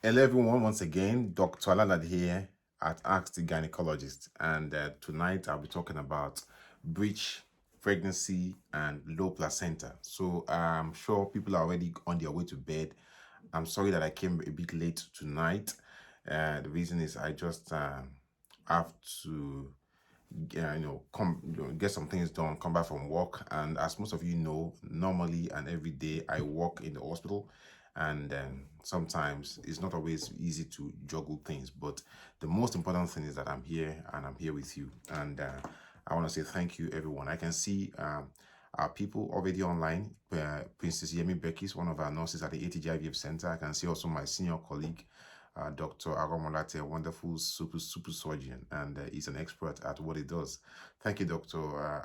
Hello everyone, once again, Dr. Alalade here at AsktheGynaecologist, and tonight I'll be talking about breech, pregnancy, and low placenta. So I'm sure people are already on their way to bed. I'm sorry that I came a bit late tonight. The reason is I just have to get some things done, come back from work. And as most of you know, normally and every day I work in the hospital, and sometimes it's not always easy to juggle things. But the most important thing is that I'm here and I'm here with you. And I want to say thank you, everyone. I can see our people already online. Princess Yemi Becky is one of our nurses at the ATG IVF Center. I can see also my senior colleague, Dr. Alalade, a wonderful super surgeon, and he's an expert at what he does. Thank you, Dr.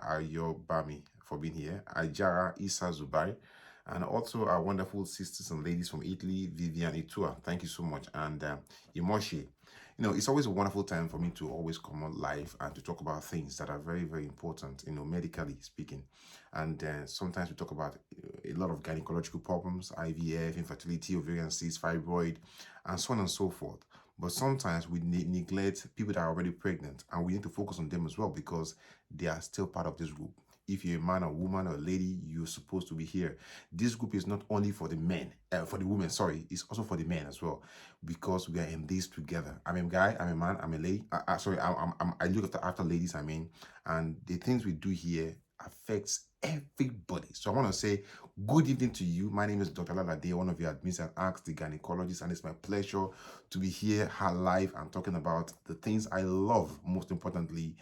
Ayobami, for being here. Ajara Isa Zubai, and also our wonderful sisters and ladies from Italy, Vivian Itua. Thank you so much. And Imoshe. It's always a wonderful time for me to always come on live and to talk about things that are very, very important, medically speaking. And sometimes we talk about a lot of gynecological problems, IVF, infertility, ovarian cysts, fibroid, and so on and so forth. But sometimes we neglect people that are already pregnant, and we need to focus on them as well because they are still part of this group. If you're a man or woman or a lady, you're supposed to be here. This group is not only for the men, for the women, sorry, it's also for the men as well, because we are in this together. I'm a guy, I'm a man, I'm a lady. I look after ladies, and the things we do here affects everybody. So I want to say good evening to you. My name is Dr. Alalade, one of your admins at Ask the Gynecologist, and it's my pleasure to be here live and talking about the things I love, most importantly,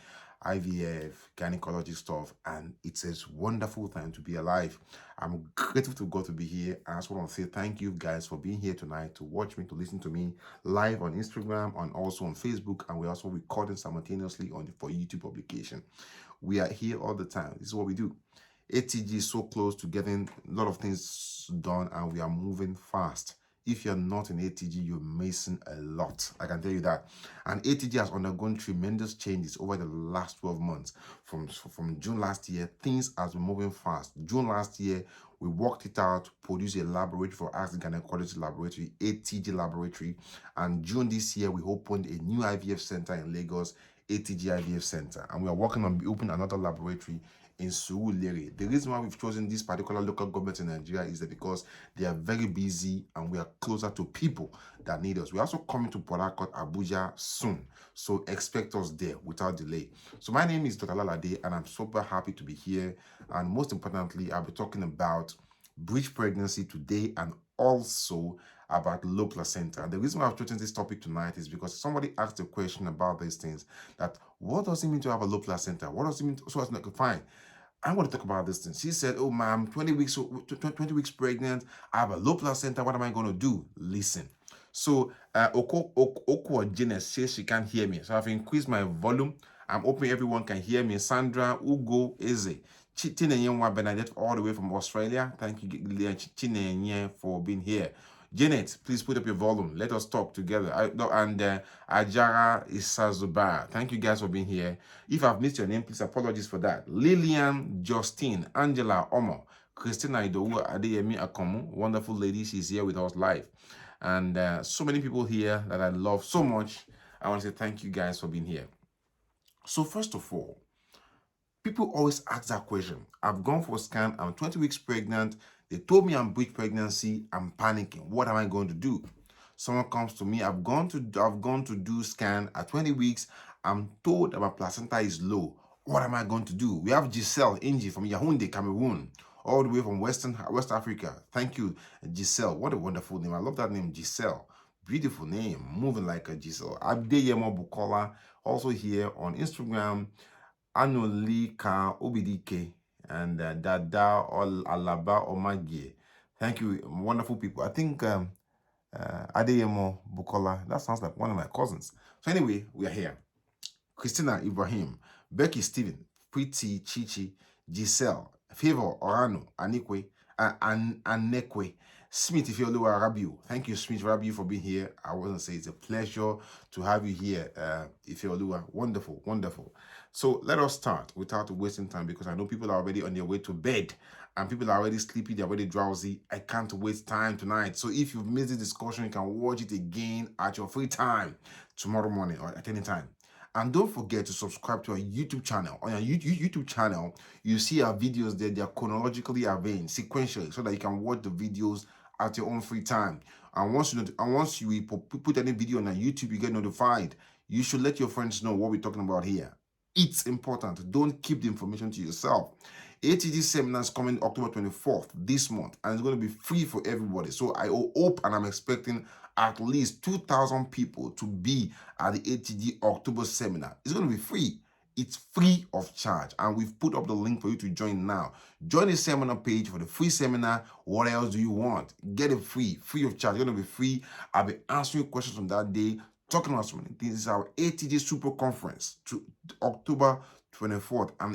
IVF, gynecology stuff, and it's a wonderful time to be alive. I'm grateful to God to be here. I just want to say thank you guys for being here tonight to watch me, to listen to me live on Instagram and also on Facebook, and we're also recording simultaneously for YouTube publication. We are here all the time. This is what we do. ATG is so close to getting a lot of things done, and we are moving fast. If you're not in ATG, you're missing a lot. I can tell you that. And ATG has undergone tremendous changes over the last 12 months. From June last year, things have been moving fast. June last year, we worked it out to produce a laboratory for Ask the Gynaecologist Laboratory, ATG Laboratory. And June this year, we opened a new IVF center in Lagos, ATG IVF Center. And we are working on opening another laboratory in Surulere. The reason why we've chosen this particular local government in Nigeria is that because they are very busy and we are closer to people that need us. We're also coming to Port Harcourt, Abuja soon. So expect us there without delay. So my name is Dr. Alalade, and I'm super happy to be here. And most importantly, I'll be talking about breech pregnancy today and also about low placenta. And the reason why I've chosen this topic tonight is because somebody asked a question about these things, that what does it mean to have a low placenta? What does it mean? So I was like, fine, I'm going to talk about this thing. She said, oh, ma'am, 20 weeks pregnant. I have a low placenta. What am I going to do? Listen. So Gynae says she can't hear me. So I've increased my volume. I'm hoping everyone can hear me. Sandra, Ugo, Eze. Chinenye Bernadette all the way from Australia. Thank you, Chinenye, for being here. Janet, please put up your volume. Let us talk together. Ajara Isazuba, thank you guys for being here. If I've missed your name, please apologies for that. Lillian, Justine, Angela, Omo, Christina Idowu, Adeyemi Akomu, wonderful lady. She's here with us live. And so many people here that I love so much. I want to say thank you guys for being here. So first of all, people always ask that question. I've gone for a scan. I'm 20 weeks pregnant. They told me I'm breech pregnancy. I'm panicking. What am I going to do? Someone comes to me. I've gone to do scan at 20 weeks. I'm told that my placenta is low. What am I going to do? We have Giselle Inji from Yaoundé, Cameroon, all the way from West Africa. Thank you, Giselle. What a wonderful name. I love that name, Giselle. Beautiful name. Moving like a Giselle. Abdeyemo Bukola, also here on Instagram. Anolika Obidike and Dada Alaba Omagie. Thank you, wonderful people. I think Adeyemo Bukola, that sounds like one of my cousins. So anyway, we are here. Christina Ibrahim, Becky Steven, Pretty Chichi, Giselle, Favor Orano, Anikwe, Anekwe. Smith Ifeoluwa Rabiu. Thank you, Smith Rabiu, for being here. I want to say it's a pleasure to have you here, Ifeoluwa. Wonderful, wonderful. So let us start without wasting time, because I know people are already on their way to bed and people are already sleepy, they're already drowsy. I can't waste time tonight. So if you've missed this discussion, you can watch it again at your free time tomorrow morning or at any time. And don't forget to subscribe to our YouTube channel. On our YouTube channel, you see our videos there. They are chronologically arranged, sequentially, so that you can watch the videos at your own free time. And once you put any video on our YouTube, you get notified. You should let your friends know what we're talking about here. It's important. Don't keep the information to yourself. ATG seminar is coming October 24th this month, and it's going to be free for everybody. So I hope and I'm expecting at least 2,000 people to be at the ATG October seminar. It's going to be free. It's free of charge, and we've put up the link for you to join now. Join the seminar page for the free seminar. What else do you want? Get it free of charge. It's going to be free. I'll be answering questions on that day, talking about so many things. This is our ATG Super Conference to October 24th, and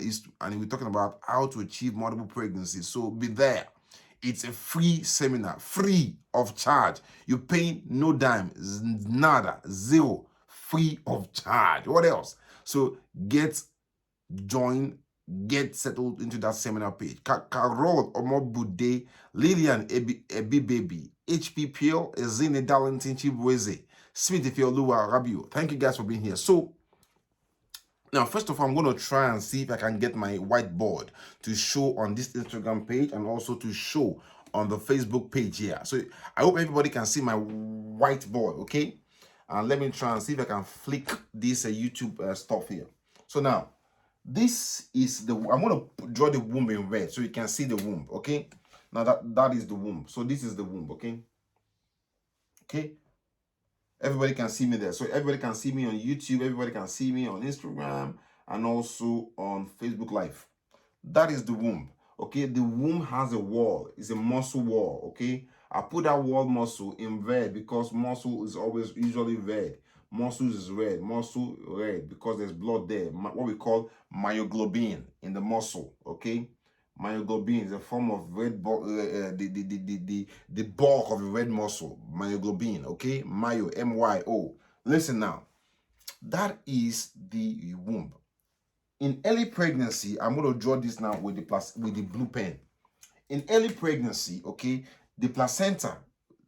we're talking about how to achieve multiple pregnancies. So be there. It's a free seminar, free of charge. You pay no dime, nada, zero, free of charge. What else? So join, get settled into that seminar page. Carol Omobude, Lillian Ebi Baby, HP Peel, Ezine Darlington Chibweze, Smith Ifeoluwa Rabiu. Thank you guys for being here. So now, first of all, I'm going to try and see if I can get my whiteboard to show on this Instagram page and also to show on the Facebook page here. So I hope everybody can see my whiteboard, okay? And let me try and see if I can flick this YouTube stuff here. So now, this is the, I'm going to draw the womb in red so you can see the womb, okay? Now that is the womb. So this is the womb, okay? Okay? Everybody can see me there. So everybody can see me on YouTube. Everybody can see me on Instagram and also on Facebook Live. That is the womb. Okay, the womb has a wall. It's a muscle wall. Okay, I put that wall muscle in red because muscle is usually red. Muscle is red. Muscle red because there's blood there. What we call myoglobin in the muscle. Okay. Myoglobin is a form of red the bulk of the red muscle, myoglobin, okay? Myo, M-Y-O. Listen now, that is the womb. In early pregnancy, I'm going to draw this now with the blue pen. In early pregnancy, okay, the placenta,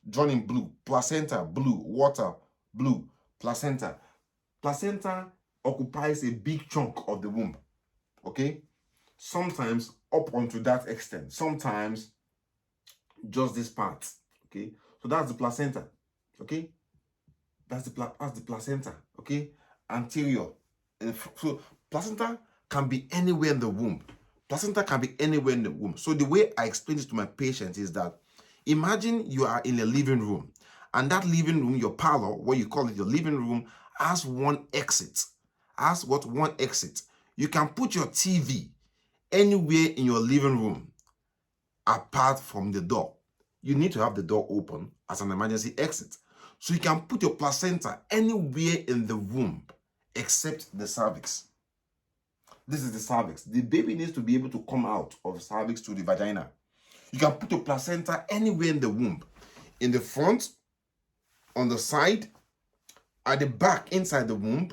drawn in blue, placenta, blue, water, blue, placenta. Placenta occupies a big chunk of the womb, okay? Sometimes up onto that extent, sometimes just this part, okay? So that's the placenta, okay? That's the placenta, okay? Anterior. So placenta can be anywhere in the womb. Placenta can be anywhere in the womb. So the way I explain this to my patients is that imagine you are in a living room, and that living room, your parlor, what you call it, your living room, has one exit. Has what? One exit. You can put your TV anywhere in your living room apart from the door. You need to have the door open as an emergency exit. So you can put your placenta anywhere in the womb except the cervix. This is the cervix. The baby needs to be able to come out of the cervix to the vagina. You can put your placenta anywhere in the womb. In the front, on the side, at the back inside the womb,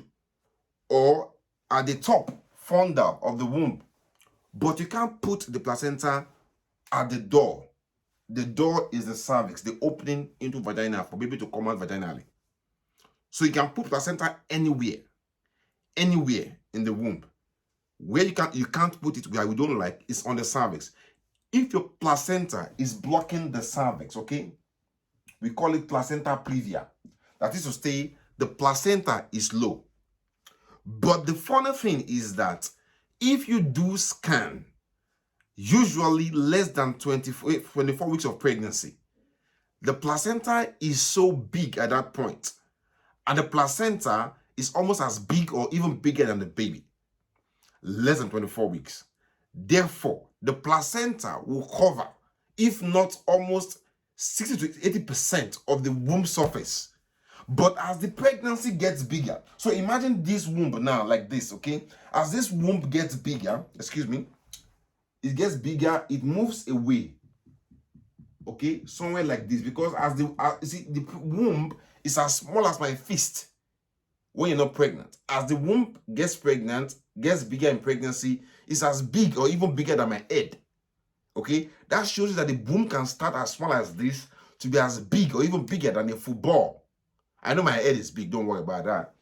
or at the top, frontal of the womb. But you can't put the placenta at the door. The door is the cervix, the opening into vagina for baby to come out vaginally. So you can put placenta anywhere in the womb. Where you can't put it where we don't like is on the cervix. If your placenta is blocking the cervix, okay, we call it Placenta Previa. That is to say, the placenta is low. But the funny thing is that if you do scan, usually less than 24 weeks of pregnancy, the placenta is so big at that point, and the placenta is almost as big or even bigger than the baby, less than 24 weeks. Therefore, the placenta will cover, if not almost 60 to 80% of the womb surface. But as the pregnancy gets bigger, so imagine this womb now like this, okay? As this womb gets bigger, it gets bigger, it moves away Okay, somewhere like this, because as the you see, the womb is as small as my fist when you're not pregnant. As the womb gets pregnant, gets bigger in pregnancy, it's as big or even bigger than my head. Okay, that shows you that the womb can start as small as this to be as big or even bigger than a football. I know my head is big, don't worry about that.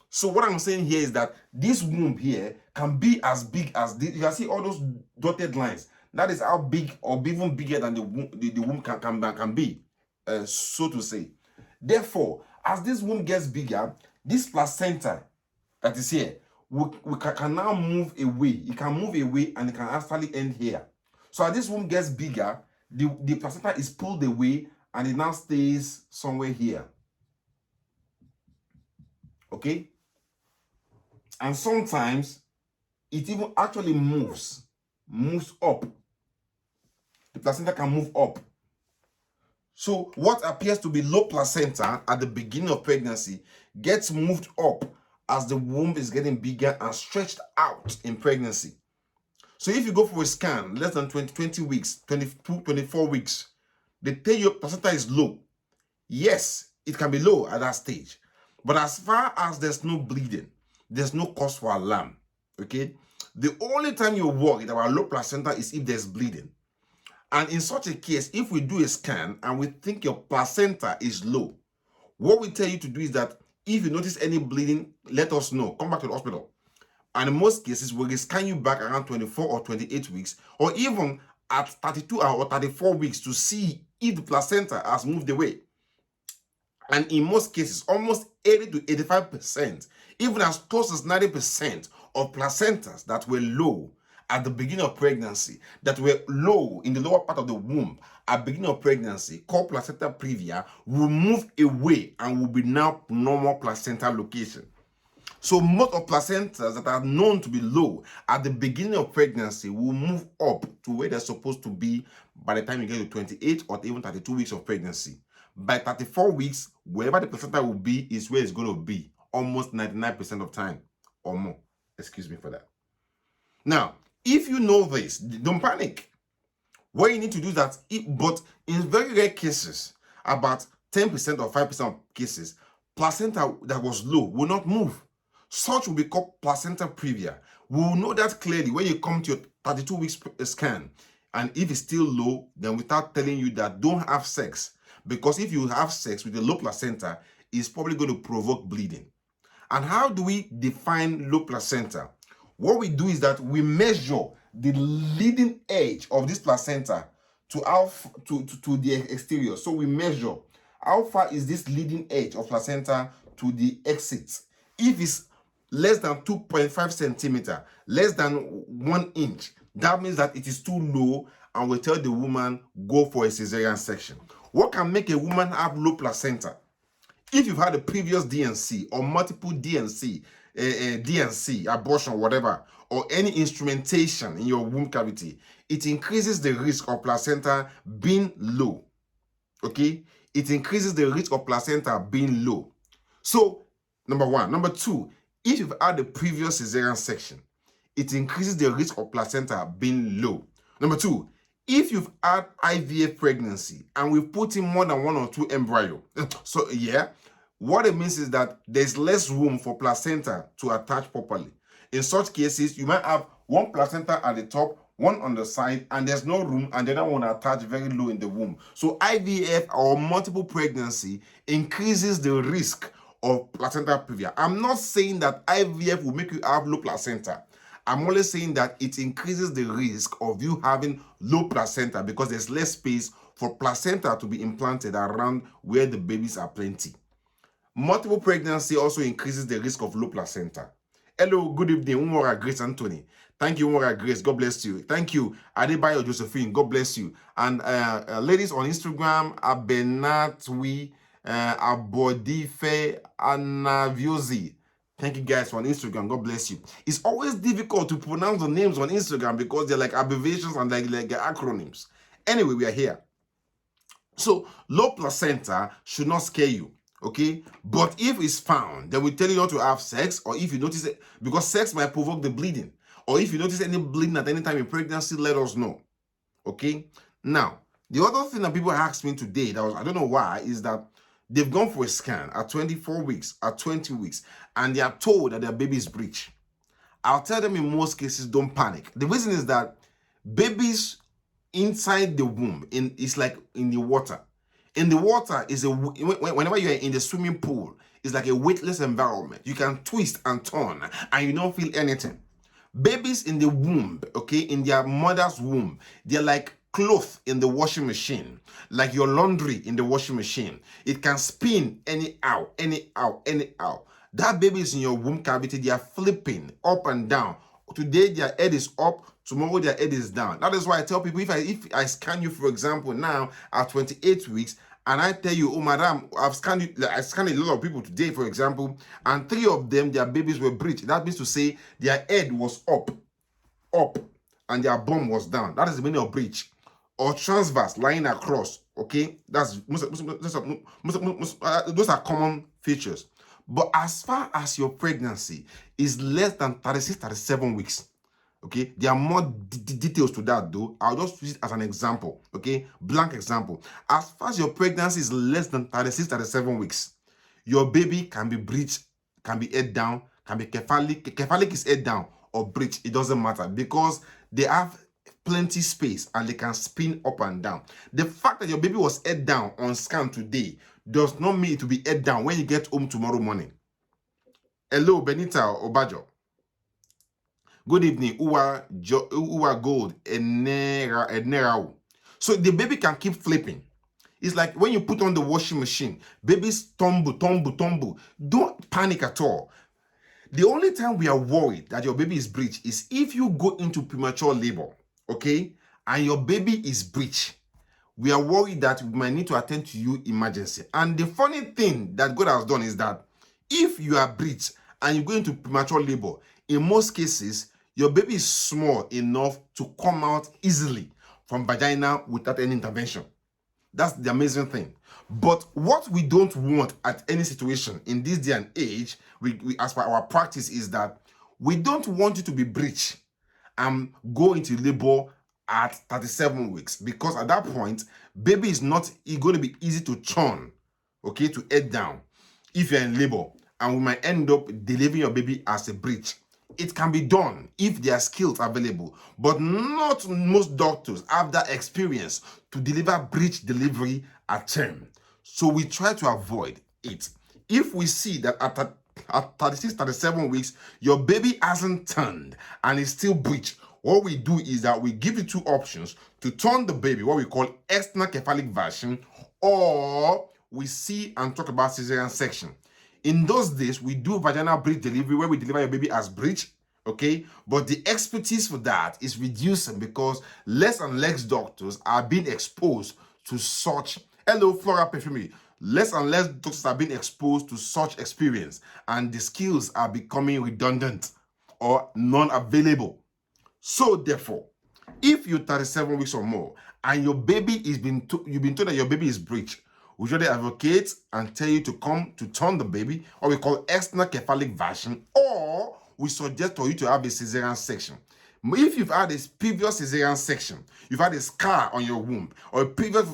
So what I'm saying here is that this womb here can be as big as this. You can see all those dotted lines. That is how big or even bigger than the womb can be, so to say. Therefore, as this womb gets bigger, this placenta that is here we can now move away. It can move away and it can actually end here. So as this womb gets bigger, the placenta is pulled away and it now stays somewhere here. Okay? And sometimes it even actually moves up. The placenta can move up. So what appears to be low placenta at the beginning of pregnancy gets moved up as the womb is getting bigger and stretched out in pregnancy. So if you go for a scan less than 20 weeks, 22, 24 weeks, they tell you your placenta is low. Yes, it can be low at that stage. But as far as there's no bleeding, there's no cause for alarm. Okay? The only time you worry about low placenta is if there's bleeding. And in such a case, if we do a scan and we think your placenta is low, what we tell you to do is that if you notice any bleeding, let us know. Come back to the hospital. And in most cases, we'll scan you back around 24 or 28 weeks, or even at 32 or 34 weeks to see if the placenta has moved away. And in most cases, almost 80 to 85%, even as close as 90% of placentas that were low at the beginning of pregnancy, that were low in the lower part of the womb at the beginning of pregnancy, called Placenta Previa, will move away and will be now normal placenta location. So most of placentas that are known to be low at the beginning of pregnancy will move up to where they're supposed to be by the time you get to 28 or even 32 weeks of pregnancy. By 34 weeks, wherever the placenta will be is where it's going to be, almost 99% of time or more. Excuse me for that. Now, if you know this, don't panic. What you need to do is that, but in very rare cases, about 10% or 5% of cases, placenta that was low will not move. Such will be called placenta previa. We will know that clearly when you come to your 32 weeks scan. And if it's still low, then we start telling you that don't have sex. Because if you have sex with a low placenta, it's probably going to provoke bleeding. And how do we define low placenta? What we do is that we measure the leading edge of this placenta to the exterior. So we measure how far is this leading edge of placenta to the exit. If it's less than 2.5 centimeter, less than 1 inch, that means that it is too low, and we tell the woman go for a cesarean section. What can make a woman have low placenta? If you've had a previous DNC or multiple DNC, abortion, whatever, or any instrumentation in your womb cavity, it increases the risk of placenta being low. Okay? It increases the risk of placenta being low. So, number one. Number two, if you've had a previous cesarean section, it increases the risk of placenta being low. Number two, if you've had IVF pregnancy and we've put in more than 1 or 2 embryo, so yeah, what it means is that there's less room for placenta to attach properly. In such cases, you might have one placenta at the top, one on the side, and there's no room, and the other one attached very low in the womb. So IVF or multiple pregnancy increases the risk of placenta previa. I'm not saying that IVF will make you have low placenta. I'm only saying that it increases the risk of you having low placenta because there's less space for placenta to be implanted around where the babies are plenty. Multiple pregnancy also increases the risk of low placenta. Hello, good evening, Umora Grace Anthony. Thank you, Umora Grace. God bless you. Thank you, Adebayo Josephine. God bless you. And ladies on Instagram, Abenatwi, Abodife, Anaviozi. Thank you guys on Instagram. God bless you. It's always difficult to pronounce the names on Instagram because they're like abbreviations and like acronyms. Anyway, we are here. So low placenta should not scare you. Okay, but if it's found, then we tell you not to have sex, or if you notice it, because sex might provoke the bleeding, or if you notice any bleeding at any time in pregnancy, let us know. Okay, now The other thing that people asked me today, that was, I don't know why, is that they've gone for a scan at 24 weeks, at 20 weeks, and they are told that their baby is breech. I'll tell them in most cases, don't panic. The reason is that babies inside the womb, it's like in the water. In the water is whenever you're in the swimming pool, it's like a weightless environment. You can twist and turn and you don't feel anything. Babies in the womb, okay, in their mother's womb, they're like clothes in the washing machine, like your laundry in the washing machine. It can spin anyhow. That baby is in your womb cavity, they are flipping up and down. Today their head is up, tomorrow their head is down. That is why I tell people, if I scan you, for example, now at 28 weeks, and I tell you, oh madam, I scanned a lot of people today, for example, and 3 of them, their babies were breech. That means to say their head was up, and their bum was down. That is the meaning of breech. Or transverse, lying across, okay? Those are common features. But as far as your pregnancy is less than 36, 37 weeks, okay, there are more details to that though. I'll just use it as an example, okay, blank example. As far as your pregnancy is less than 36, 37 weeks, your baby can be breech, can be head down, can be cephalic. Cephalic is head down or breech, it doesn't matter, because they have plenty space and they can spin up and down. The fact that your baby was head down on scan today does not mean it will be head down when you get home tomorrow morning. Hello, Benita Obajo. Good evening, Uwa Gold, Enerau. So the baby can keep flipping. It's like when you put on the washing machine, babies tumble. Don't panic at all. The only time we are worried that your baby is breech is if you go into premature labor, okay, and your baby is breech. We are worried that we might need to attend to you emergency. And the funny thing that God has done is that if you are breech and you go into premature labor, in most cases, your baby is small enough to come out easily from vagina without any intervention. That's the amazing thing. But what we don't want at any situation in this day and age, we as per our practice, is that we don't want you to be breech and go into labor at 37 weeks, because at that point, baby is not going to be easy to churn, okay, to head down if you're in labor, and we might end up delivering your baby as a breech. It can be done if there are skills available, but not most doctors have that experience to deliver breech delivery at term. So we try to avoid it. If we see that at 36, 37 weeks, your baby hasn't turned and is still breech, what we do is that we give you 2 options to turn the baby, what we call external cephalic version, or we see and talk about cesarean section. In those days, we do vaginal breech delivery where we deliver your baby as breech, okay? But the expertise for that is reducing because less and less doctors are being exposed to such, hello, Flora Perfumery, less and less doctors are being exposed to such experience, and the skills are becoming redundant or non-available. So therefore, if you're 37 weeks or more and your baby you've been told that your baby is breech, we usually advocate and tell you to come to turn the baby, or we call external cephalic version, or we suggest for you to have a cesarean section. If you've had a previous cesarean section, you've had a scar on your womb, or a previous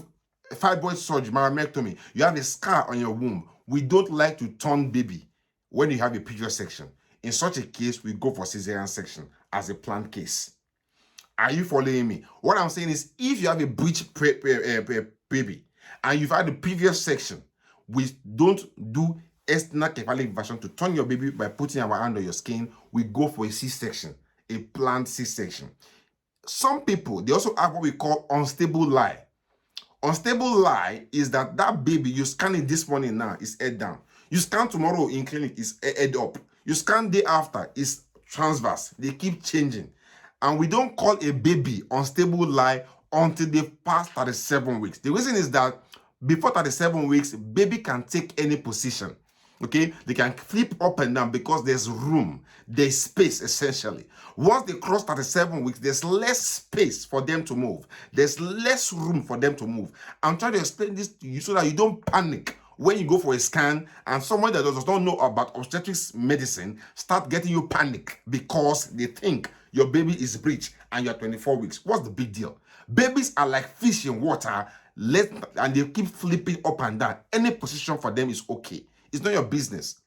fibroid surgery, mammectomy, you have a scar on your womb, we don't like to turn baby when you have a previous section. In such a case, we go for cesarean section as a planned case. Are you following me? What I'm saying is, if you have a breech baby and you've had a previous section, we don't do external cephalic version to turn your baby by putting our hand on your skin. We go for a C-section, a planned C-section. Some people, they also have what we call unstable lie. Unstable lie is that baby, you scan it this morning now, is head down. You scan tomorrow in clinic, is head up. You scan day after, is transverse. They keep changing. And we don't call a baby unstable lie until they've passed 37 weeks. The reason is that before 37 weeks, baby can take any position. Okay, they can flip up and down because there's room, there's space essentially. Once they cross 37 weeks, there's less space for them to move. There's less room for them to move. I'm trying to explain this to you so that you don't panic when you go for a scan and someone that does not know about obstetrics medicine start getting you panic because they think your baby is breech and you're 24 weeks. What's the big deal? Babies are like fish in water, and they keep flipping up and down. Any position for them is okay. It's not your business.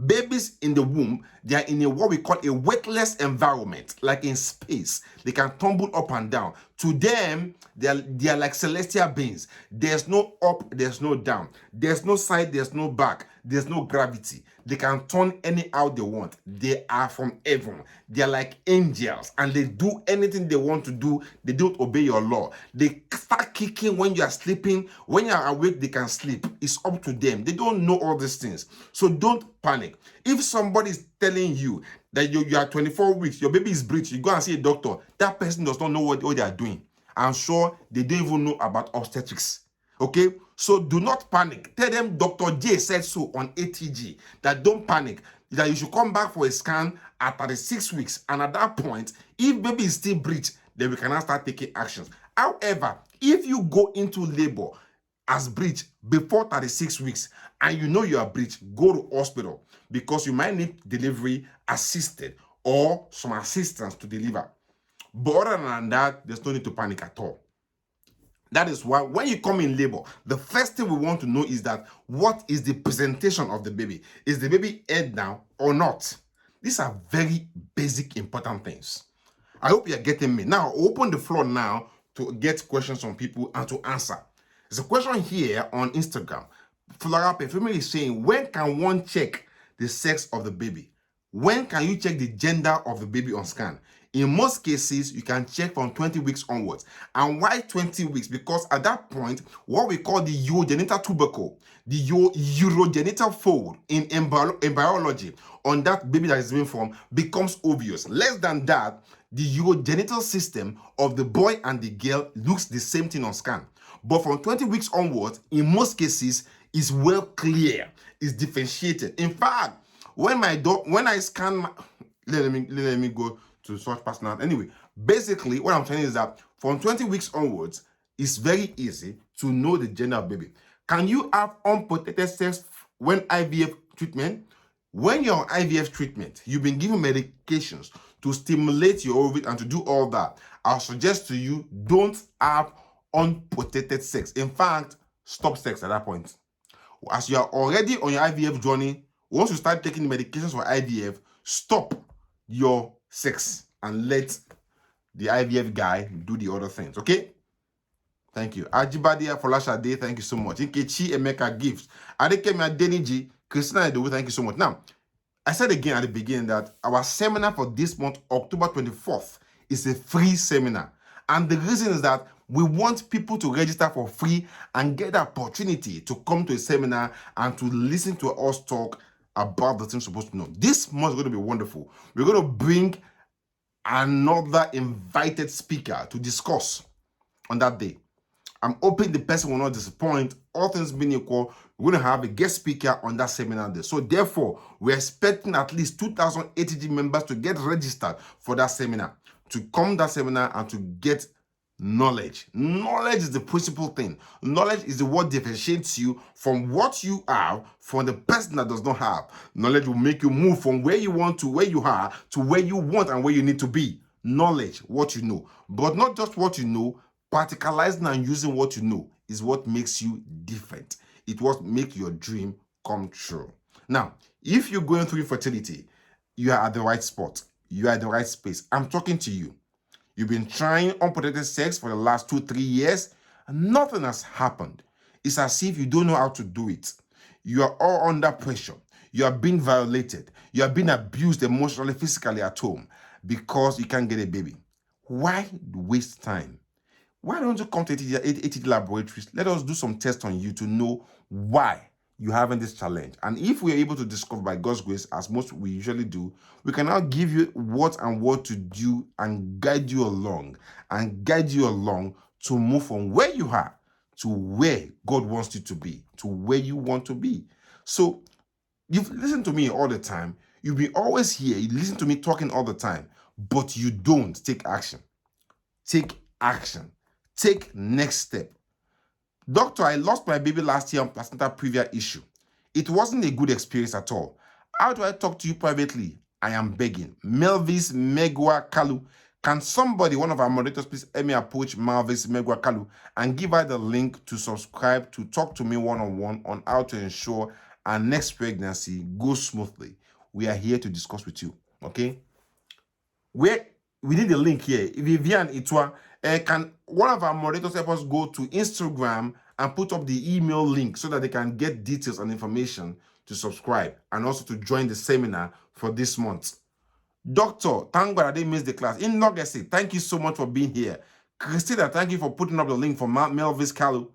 Babies in the womb, they are in a what we call a weightless environment, like in space. They can tumble up and down. To them, they are like celestial beings. There's no up, there's no down. There's no side, there's no back. There's no gravity. They can turn anyhow they want. They are from heaven. They are like angels, and they do anything they want to do. They don't obey your law. They start kicking when you are sleeping. When you are awake, they can sleep. It's up to them. They don't know all these things. So don't panic. If somebody is telling you that you are 24 weeks, your baby is breech, you go and see a doctor, that person does not know what they are doing. I'm sure they don't even know about obstetrics. Okay, so do not panic. Tell them Dr. J said so on ATG, that don't panic, that you should come back for a scan at 36 weeks. And at that point, if baby is still breech, then we can now start taking actions. However, if you go into labor as breech before 36 weeks and you know you are breech, go to hospital, because you might need delivery assisted or some assistance to deliver. But other than that, there's no need to panic at all. That is why when you come in labor, the first thing we want to know is that what is the presentation of the baby? Is the baby head down or not? These are very basic, important things. I hope you're getting me. Now, open the floor now to get questions from people and to answer. There's a question here on Instagram. Flora Perfumery is saying, when can one check the sex of the baby? When can you check the gender of the baby on scan? In most cases, you can check from 20 weeks onwards. And why 20 weeks? Because at that point, what we call the urogenital tubercle, the urogenital fold in biology on that baby that is being formed becomes obvious. Less than that, the urogenital system of the boy and the girl looks the same thing on scan. But from 20 weeks onwards, in most cases, is well clear, is differentiated. In fact, when I scan my, let me go to such personal. Anyway, basically, what I'm saying is that from 20 weeks onwards, it's very easy to know the gender of baby. Can you have unprotected sex when IVF treatment? When you're on IVF treatment, you've been given medications to stimulate your ovaries and to do all that. I'll suggest to you, don't have unprotected sex. In fact, stop sex at that point. As you are already on your IVF journey, once you start taking medications for IVF, stop your sex and let the IVF guy do the other things, okay? Thank you. Ajibadia Folashade, thank you so much. Nkechi Emeka Gifts. Adekemi Adeniji, Christina Edowu, thank you so much. Now, I said again at the beginning that our seminar for this month, October 24th, is a free seminar. And the reason is that we want people to register for free and get the opportunity to come to a seminar and to listen to us talk about the things you're supposed to know. This month is going to be wonderful. We're going to bring another invited speaker to discuss on that day. I'm hoping the person will not disappoint. All things being equal, we're going to have a guest speaker on that seminar day. So therefore, we're expecting at least 2,000 ATG members to get registered for that seminar, to come to that seminar and to get knowledge. Knowledge is the principal thing. Knowledge is the what differentiates you from what you have from the person that does not have. Knowledge will make you move from where you want to where you are to where you want and where you need to be. Knowledge, what you know. But not just what you know, practicalizing and using what you know is what makes you different. It what makes your dream come true. Now, if you're going through infertility, you are at the right spot. You are at the right space. I'm talking to you. You've been trying unprotected sex for the last 2-3 years, and nothing has happened. It's as if you don't know how to do it. You are all under pressure. You are being violated. You are being abused emotionally, physically at home because you can't get a baby. Why waste time? Why don't you come to ATG Laboratories? Let us do some tests on you to know why you're having this challenge. And if we're able to discover by God's grace, as most we usually do, we can now give you what to do and guide you along to move from where you are to where God wants you to be, to where you want to be. So you've listened to me all the time. You'll be always here. You listen to me talking all the time, but you don't take action. Take action. Take next step. Doctor, I lost my baby last year on Placenta Previa issue. It wasn't a good experience at all. How do I talk to you privately? I am begging. Melvis Megua Kalu. Can somebody, one of our moderators, please let me approach Marvis Megwakalu and give her the link to subscribe to talk to me one-on-one on how to ensure our next pregnancy goes smoothly. We are here to discuss with you, okay? Where we need the link here. Vivian Itwa, can one of our moderators help us go to Instagram and put up the email link so that they can get details and information to subscribe and also to join the seminar for this month? Doctor, thank God I didn't miss the class. In August, thank you so much for being here. Christina, thank you for putting up the link for Melvis Kalu.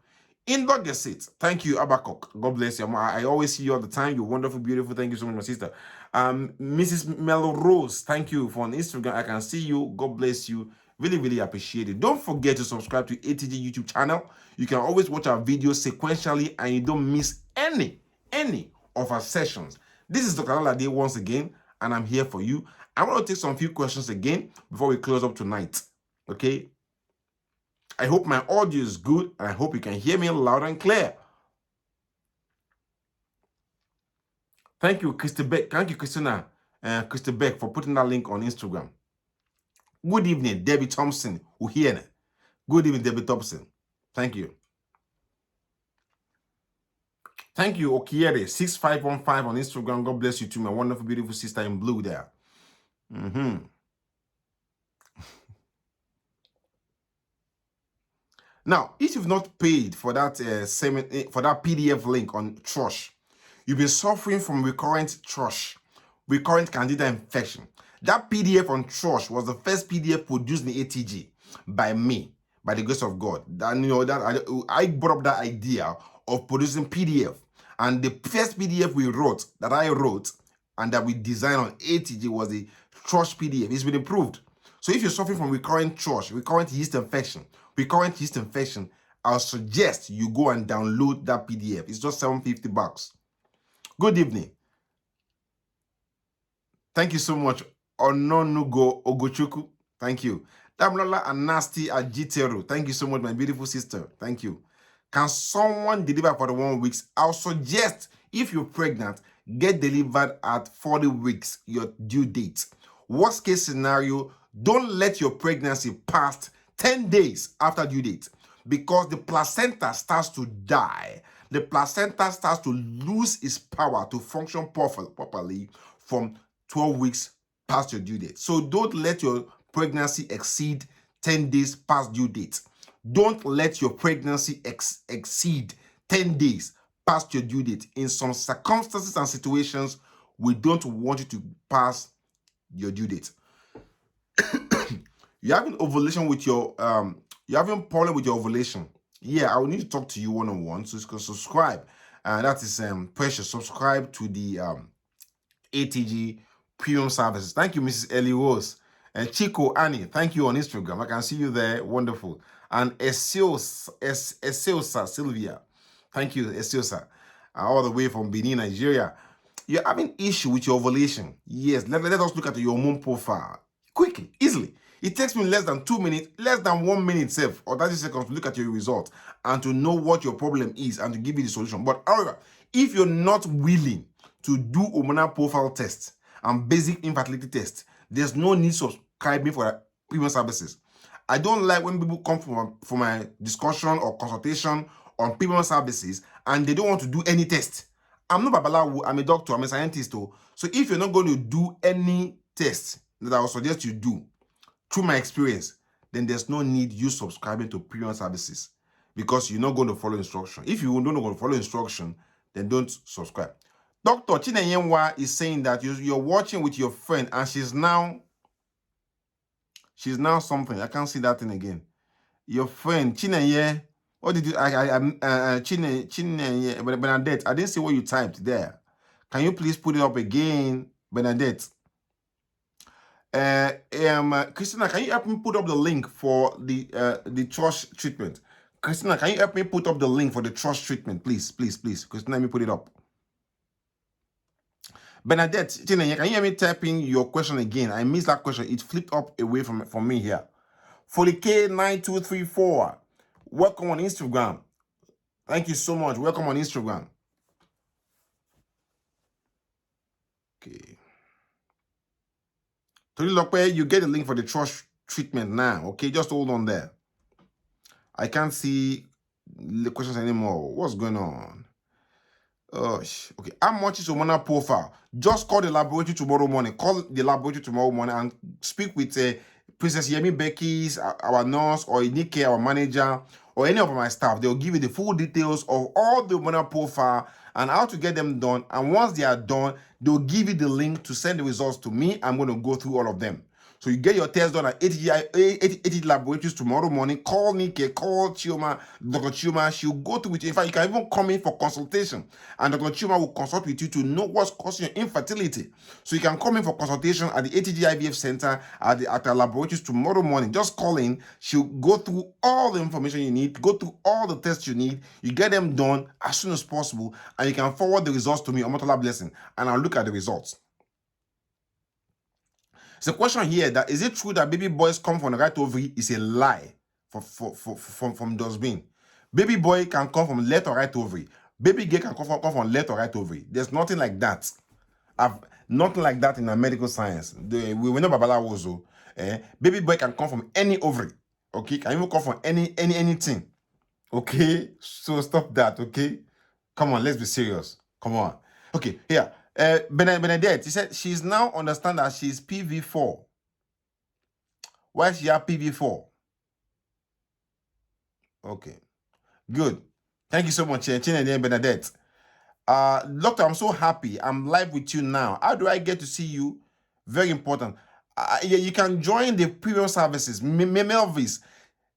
In August, thank you, Abakok. God bless you. I always see you all the time. You're wonderful, beautiful. Thank you so much, my sister. Mrs. Melo Rose, thank you for on Instagram. I can see you. God bless you. Really, really appreciate it. Don't forget to subscribe to ATG YouTube channel. You can always watch our videos sequentially and you don't miss any of our sessions. This is Dr. Alalade once again, and I'm here for you. I want to take some few questions again before we close up tonight. Okay? I hope my audio is good, and I hope you can hear me loud and clear. Thank you, Christy Beck. Thank you, Christina, Christy Beck, for putting that link on Instagram. Good evening, Debbie Thompson. Good evening, Debbie Thompson. Thank you. Thank you, Okiere 6515 on Instagram. God bless you too, my wonderful, beautiful sister in blue there. Now, if you've not paid for that for that PDF link on thrush, you've been suffering from recurrent thrush, recurrent candida infection. That PDF on thrush was the first PDF produced in ATG by me, by the grace of God. And you know that I brought up that idea of producing PDF, and the first PDF I wrote, and that we designed on ATG was the thrush PDF. It's been improved. So if you're suffering from recurrent thrush, recurrent yeast infection, I'll suggest you go and download that PDF. It's just $750. Good evening. Thank you so much. Ononugo Ogochuku. Thank you. Damlola and Nasty Ajiteru. Thank you so much, my beautiful sister. Thank you. Can someone deliver for the 1 week? I'll suggest if you're pregnant, get delivered at 40 weeks, your due date. Worst case scenario, don't let your pregnancy pass 10 days after due date, because the placenta starts to die. The placenta starts to lose its power to function properly from 12 weeks past your due date. So don't let your pregnancy exceed 10 days past due date. Don't let your pregnancy exceed 10 days past your due date. In some circumstances and situations, we don't want you to pass your due date. You're having ovulation with your you're having problem with your ovulation. Yeah, I will need to talk to you one-on-one. So you can subscribe. That is precious. Subscribe to the ATG premium services. Thank you, Mrs. Ellie Rose. And Chico Annie, thank you on Instagram. I can see you there. Wonderful. And Esiosa Sylvia. Thank you, Esiosa. All the way from Benin, Nigeria. You're having issue with your ovulation. Yes, let us look at your hormone profile. Quickly, easily. It takes me less than 2 minutes, less than 1 minute safe, or 30 seconds to look at your result and to know what your problem is and to give you the solution. But however, if you're not willing to do hormonal profile tests and basic infertility tests, there's no need subscribing for premium services. I don't like when people come for my discussion or consultation on premium services and they don't want to do any test. I'm not Babalawo, I'm a doctor, I'm a scientist. So if you're not going to do any tests that I would suggest you do, through my experience, then there's no need you subscribing to premium services, because you're not going to follow instruction. If you don't want to follow instruction, then don't subscribe. Dr. Chinenyenwa is saying that you're watching with your friend and she's now something. I can't see that thing again. Your friend, Chinenye, what did you, Chinenye, Bernadette, I didn't see what you typed there. Can you please put it up again, Bernadette? Christina, can you help me put up the link for the thrush treatment? Christina, can you help me put up the link for the thrush treatment, please? Christina, let me put it up. Bernadette, can you hear me typing your question again? I missed that question. It flipped up away from me here. Folike9234, welcome on Instagram. Thank you so much. Welcome on Instagram. Okay. Tolilope, you get the link for the thrush treatment now. Okay, just hold on there. I can't see the questions anymore. What's going on? Okay. How much is hormonal profile? Just call the laboratory tomorrow morning. Call the laboratory tomorrow morning and speak with Princess Yemi Becky's, our nurse, or Nike, our manager, or any of my staff. They'll give you the full details of all the hormonal profile and how to get them done. And once they are done, they'll give you the link to send the results to me. I'm going to go through all of them. So you get your test done at ATG Laboratories tomorrow morning. Call Nike, call Chioma, Dr. Chioma. She'll go through with you. In fact, you can even come in for consultation. And Dr. Chioma will consult with you to know what's causing your infertility. So you can come in for consultation at the ATG IVF Center at our laboratories tomorrow morning. Just call in. She'll go through all the information you need, go through all the tests you need. You get them done as soon as possible. And you can forward the results to me, Omotola Blessing. And I'll look at the results. It's a question here that is it true that baby boys come from the right ovary? Is a lie from dustbin. Baby boy can come from left or right ovary. Baby girl can come from left or right ovary. There's nothing like that. Nothing like that in our medical science. We know Babalawozo. Baby boy can come from any ovary. Okay, can even come from anything. Okay, so stop that. Okay, come on, let's be serious. Come on. Okay, here. Benedette, he said she's now understand that she's PV4. Why she have PV4? Okay, good. Thank you so much, Chinede Benedette. Doctor, I'm so happy. I'm live with you now. How do I get to see you? Very important. You can join the premium services. Melvis.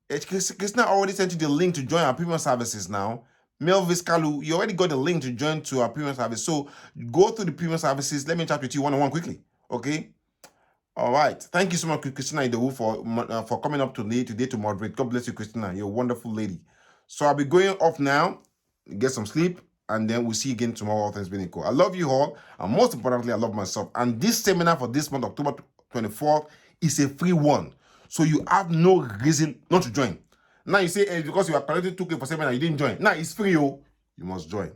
Christina already sent you the link to join our premium services now. Melvis Kalu, you already got the link to join to our premium service. So go through the premium services. Let me chat with you one-on-one quickly. Okay? All right. Thank you so much, Christina Idowu, for coming up today to moderate. God bless you, Christina. You're a wonderful lady. So I'll be going off now, get some sleep, and then we'll see you again tomorrow. All things being equal. I love you all, and most importantly, I love myself. And this seminar for this month, October 24th, is a free one. So you have no reason not to join. Now you say, because you are collecting 2K for seminar, you didn't join. Now it's free, you must join.